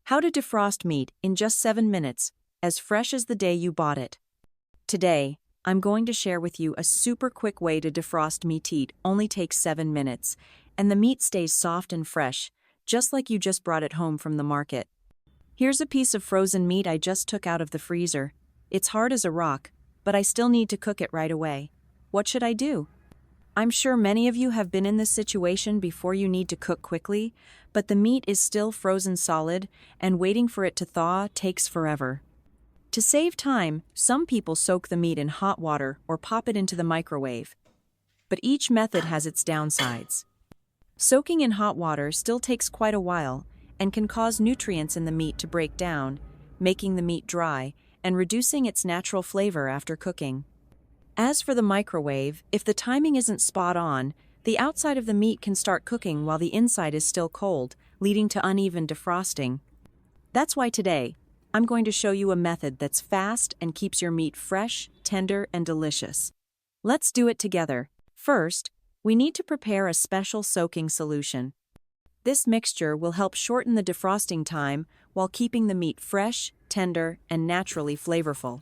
How to defrost meat in just 7 minutes, as fresh as the day you bought it. Today, I'm going to share with you a super quick way to defrost meat. Only takes 7 minutes, and the meat stays soft and fresh, just like you just brought it home from the market. Here's a piece of frozen meat I just took out of the freezer. It's hard as a rock, but I still need to cook it right away. What should I do? I'm sure many of you have been in this situation before. You need to cook quickly, but the meat is still frozen solid, and waiting for it to thaw takes forever. To save time, some people soak the meat in hot water or pop it into the microwave. But each method has its downsides. Soaking in hot water still takes quite a while and can cause nutrients in the meat to break down, making the meat dry and reducing its natural flavor after cooking. As for the microwave, if the timing isn't spot on, the outside of the meat can start cooking while the inside is still cold, leading to uneven defrosting. That's why today, I'm going to show you a method that's fast and keeps your meat fresh, tender, and delicious. Let's do it together. First, we need to prepare a special soaking solution. This mixture will help shorten the defrosting time while keeping the meat fresh, tender, and naturally flavorful.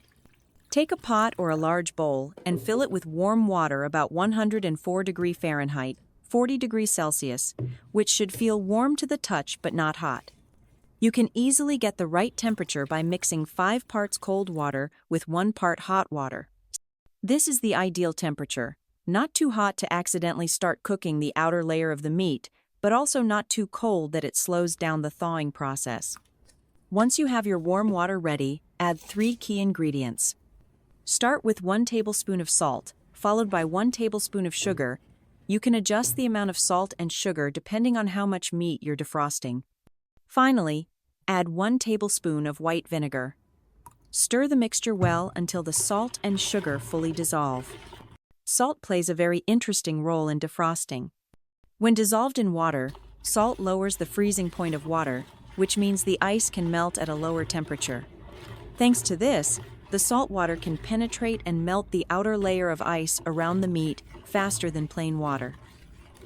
Take a pot or a large bowl and fill it with warm water about 104 degrees Fahrenheit, 40 degrees Celsius, which should feel warm to the touch but not hot. You can easily get the right temperature by mixing 5 parts cold water with 1 part hot water. This is the ideal temperature, not too hot to accidentally start cooking the outer layer of the meat, but also not too cold that it slows down the thawing process. Once you have your warm water ready, add 3 key ingredients. Start with 1 tablespoon of salt, followed by 1 tablespoon of sugar. You can adjust the amount of salt and sugar depending on how much meat you're defrosting. Finally, add 1 tablespoon of white vinegar. Stir the mixture well until the salt and sugar fully dissolve. Salt plays a very interesting role in defrosting. When dissolved in water, salt lowers the freezing point of water, which means the ice can melt at a lower temperature. Thanks to this, the salt water can penetrate and melt the outer layer of ice around the meat faster than plain water.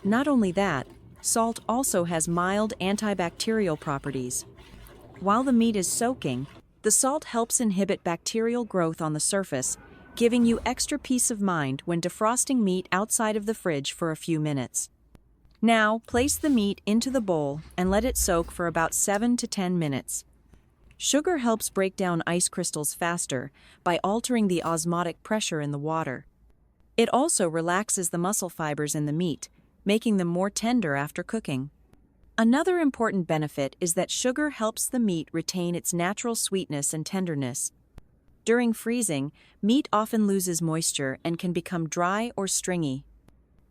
Not only that, salt also has mild antibacterial properties. While the meat is soaking, the salt helps inhibit bacterial growth on the surface, giving you extra peace of mind when defrosting meat outside of the fridge for a few minutes. Now, place the meat into the bowl and let it soak for about 7 to 10 minutes. Sugar helps break down ice crystals faster by altering the osmotic pressure in the water. It also relaxes the muscle fibers in the meat, making them more tender after cooking. Another important benefit is that sugar helps the meat retain its natural sweetness and tenderness. During freezing, meat often loses moisture and can become dry or stringy.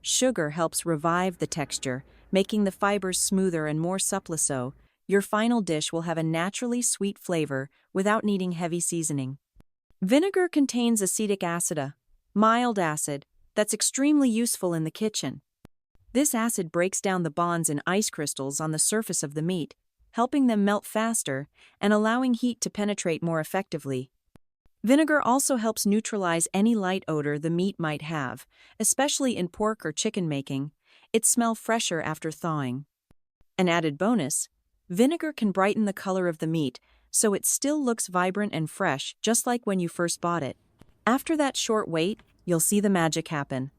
Sugar helps revive the texture, making the fibers smoother and more supple, so your final dish will have a naturally sweet flavor without needing heavy seasoning. Vinegar contains acetic acid, a mild acid that's extremely useful in the kitchen. This acid breaks down the bonds in ice crystals on the surface of the meat, helping them melt faster and allowing heat to penetrate more effectively. Vinegar also helps neutralize any light odor the meat might have, especially in pork or chicken making. It smells fresher after thawing. An added bonus, vinegar can brighten the color of the meat, so it still looks vibrant and fresh, just like when you first bought it. After that short wait, you'll see the magic happen.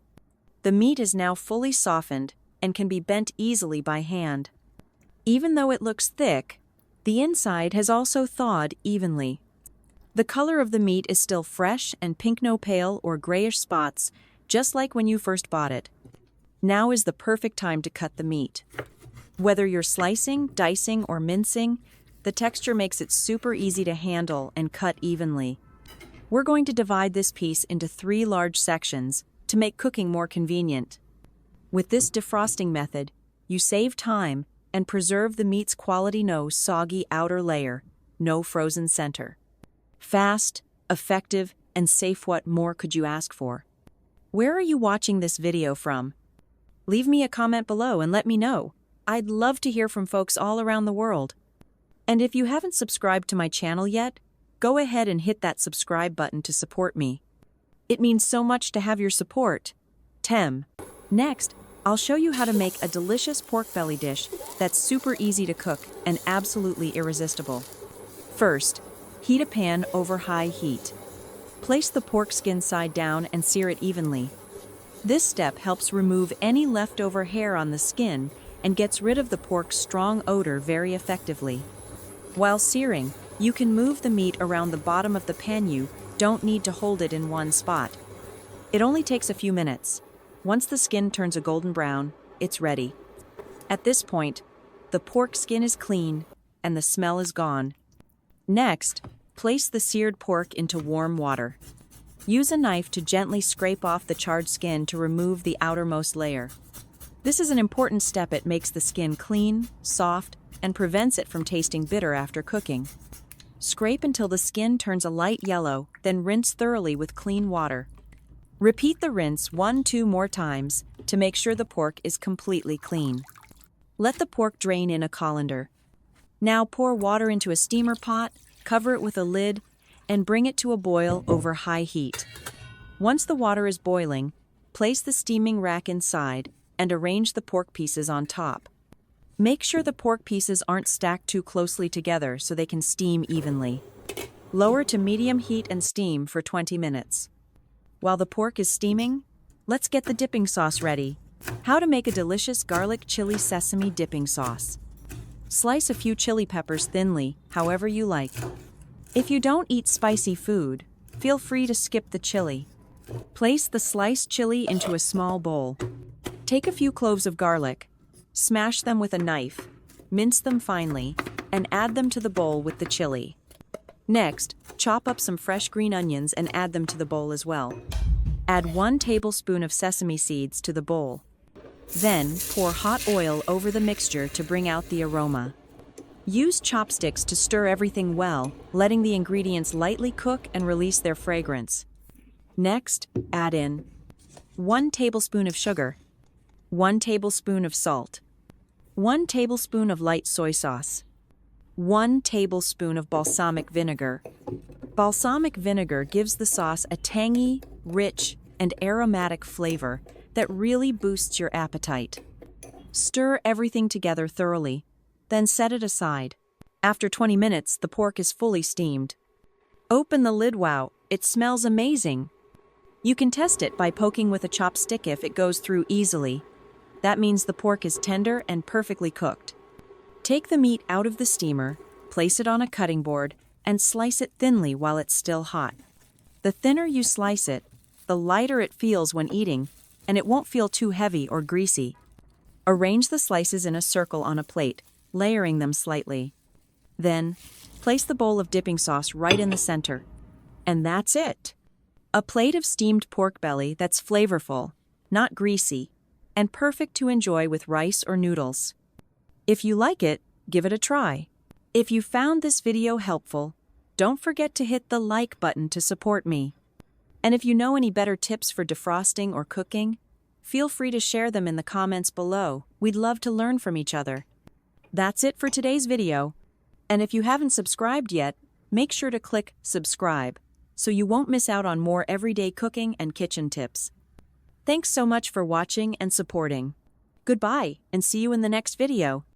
The meat is now fully softened and can be bent easily by hand. Even though it looks thick, the inside has also thawed evenly. The color of the meat is still fresh and pink, no pale or grayish spots, just like when you first bought it. Now is the perfect time to cut the meat. Whether you're slicing, dicing, or mincing, the texture makes it super easy to handle and cut evenly. We're going to divide this piece into 3 large sections to make cooking more convenient. With this defrosting method, you save time and preserve the meat's quality, no soggy outer layer, no frozen center. Fast, effective, and safe. What more could you ask for? Where are you watching this video from? Leave me a comment below and let me know. I'd love to hear from folks all around the world. And if you haven't subscribed to my channel yet, go ahead and hit that subscribe button to support me. It means so much to have your support. Next, I'll show you how to make a delicious pork belly dish that's super easy to cook and absolutely irresistible. First, heat a pan over high heat. Place the pork skin side down and sear it evenly. This step helps remove any leftover hair on the skin and gets rid of the pork's strong odor very effectively. While searing, you can move the meat around the bottom of the pan. You don't need to hold it in one spot. It only takes a few minutes. Once the skin turns a golden brown, it's ready. At this point, the pork skin is clean and the smell is gone. Next, place the seared pork into warm water. Use a knife to gently scrape off the charred skin to remove the outermost layer. This is an important step. It makes the skin clean, soft, and prevents it from tasting bitter after cooking. Scrape until the skin turns a light yellow, then rinse thoroughly with clean water. Repeat the rinse 1-2 more times to make sure the pork is completely clean. Let the pork drain in a colander. Now pour water into a steamer pot, cover it with a lid, and bring it to a boil over high heat. Once the water is boiling, place the steaming rack inside and arrange the pork pieces on top. Make sure the pork pieces aren't stacked too closely together so they can steam evenly. Lower to medium heat and steam for 20 minutes. While the pork is steaming, let's get the dipping sauce ready. How to make a delicious garlic chili sesame dipping sauce. Slice a few chili peppers thinly, however you like. If you don't eat spicy food, feel free to skip the chili. Place the sliced chili into a small bowl. Take a few cloves of garlic, smash them with a knife, mince them finely, and add them to the bowl with the chili. Next, chop up some fresh green onions and add them to the bowl as well. Add 1 tablespoon of sesame seeds to the bowl. Then, pour hot oil over the mixture to bring out the aroma. Use chopsticks to stir everything well, letting the ingredients lightly cook and release their fragrance. Next, add in 1 tablespoon of sugar, 1 tablespoon of salt, 1 tablespoon of light soy sauce, 1 tablespoon of balsamic vinegar. Balsamic vinegar gives the sauce a tangy, rich, and aromatic flavor that really boosts your appetite. Stir everything together thoroughly, then set it aside. After 20 minutes, the pork is fully steamed. Open the lid. Wow, it smells amazing. You can test it by poking with a chopstick. If it goes through easily, that means the pork is tender and perfectly cooked. Take the meat out of the steamer, place it on a cutting board, and slice it thinly while it's still hot. The thinner you slice it, the lighter it feels when eating, and it won't feel too heavy or greasy. Arrange the slices in a circle on a plate, layering them slightly. Then, place the bowl of dipping sauce right in the center. And that's it! A plate of steamed pork belly that's flavorful, not greasy, and perfect to enjoy with rice or noodles. If you like it, give it a try. If you found this video helpful, don't forget to hit the like button to support me. And if you know any better tips for defrosting or cooking, feel free to share them in the comments below. We'd love to learn from each other. That's it for today's video. And if you haven't subscribed yet, make sure to click subscribe so you won't miss out on more everyday cooking and kitchen tips. Thanks so much for watching and supporting. Goodbye, and see you in the next video.